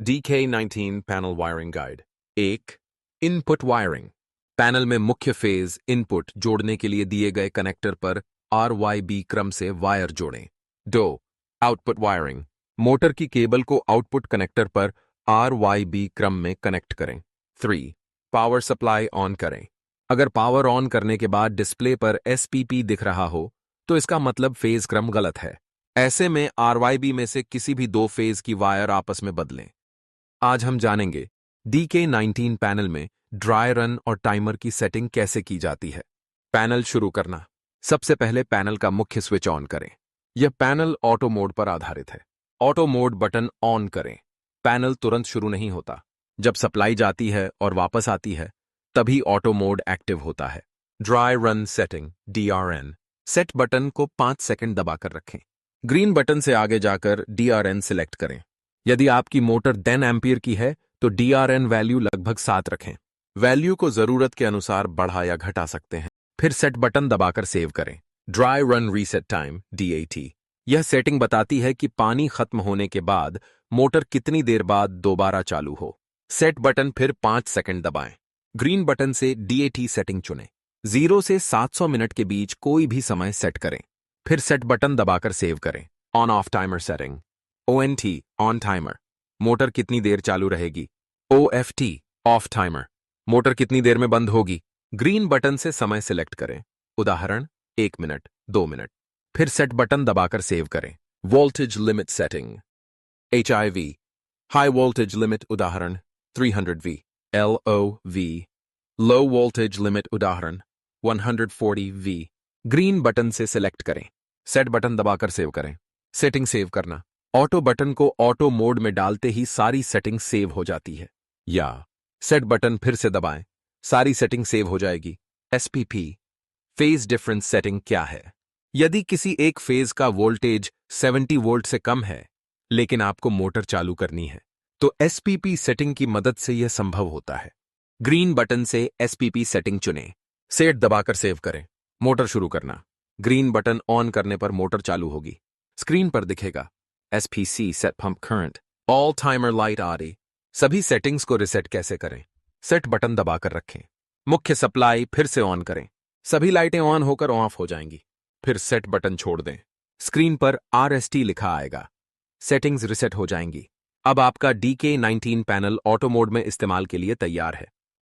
DK19 panel wiring guide. 1. Input wiring. Panel में मुख्य phase input जोड़ने के लिए दिए गए कनेक्टर पर RYB क्रम से वायर जोड़ें। 2. Output wiring. मोटर की केबल को आउटपुट कनेक्टर पर RYB क्रम में कनेक्ट करें। 3. पावर सप्लाई ऑन करें। अगर पावर ऑन करने के बाद डिस्प्ले पर SPP दिख रहा हो तो इसका मतलब फेज क्रम गलत है। ऐसे में RYB में से किसी भी दो फेज की वायर आपस में बदलें। आज हम जानेंगे DK19 पैनल में ड्राई रन और टाइमर की सेटिंग कैसे की जाती है। पैनल शुरू करना। सबसे पहले पैनल का मुख्य स्विच ऑन करें। यह पैनल ऑटो मोड पर आधारित है। ऑटो मोड बटन ऑन करें। पैनल तुरंत शुरू नहीं होता। जब सप्लाई जाती है और वापस आती है तभी ऑटो मोड एक्टिव होता है। Dry run setting DRN। Set button को 5 सेकंड दबाकर रखें। ग्रीन बटन से आगे जाकर DRN सिलेक्ट करें। यदि आपकी मोटर 10 एम्पीयर की है तो DRN वैल्यू लगभग 7 रखें। वैल्यू को जरूरत के अनुसार बढ़ा या घटा सकते हैं। फिर सेट बटन दबाकर सेव करें। Dry run reset time DAT। यह सेटिंग बताती है कि पानी खत्म होने के बाद मोटर कितनी देर बाद दोबारा चालू हो। सेट बटन फिर 5 सेकंड दबाएं। ग्रीन बटन से DAT सेटिंग चुनें। 0 से 700 मिनट के बीच कोई भी समय सेट करें। फिर सेट बटन दबाकर सेव करें। On off timer setting ONT on timer. Motor कितनी देर चालू रहेगी। OFT off timer. मोटर कितनी देर में बंद होगी। ग्रीन बटन से समय सिलेक्ट करें। उदाहरण 1 मिनट 2 मिनट। फिर सेट बटन दबाकर सेव करें। Voltage limit setting HIV high voltage limit उदाहरण 300V। LOV low voltage limit उदाहरण 140V। ग्रीन बटन से सिलेक्ट करें। सेट बटन दबाकर सेव करें। सेटिंग सेव करना। ऑटो बटन को ऑटो मोड में डालते ही सारी सेटिंग सेव हो जाती है। या सेट बटन फिर से दबाएं, सारी सेटिंग सेव हो जाएगी। SPP फेज डिफरेंस सेटिंग क्या है। यदि किसी एक फेज का वोल्टेज 70 वोल्ट से कम है लेकिन आपको मोटर चालू करनी है तो SPP सेटिंग की मदद से यह संभव होता है। ग्रीन बटन से SPP सेटिंग चुनें। सेट दबाकर सेव करें। मोटर शुरू करना। ग्रीन बटन ऑन करने पर मोटर चालू होगी। स्क्रीन पर दिखेगा SPC set pump current all timer light RA। सभी सेटिंग्स को रिसेट कैसे करें। सेट बटन दबाकर रखें। मुख्य सप्लाई फिर से ऑन करें। सभी लाइटें ऑन होकर ऑफ हो जाएंगी। फिर सेट बटन छोड़ दें। स्क्रीन पर RST लिखा आएगा। सेटिंग्स रिसेट हो जाएंगी। अब आपका DK19 पैनल ऑटो मोड में इस्तेमाल के लिए तैयार है।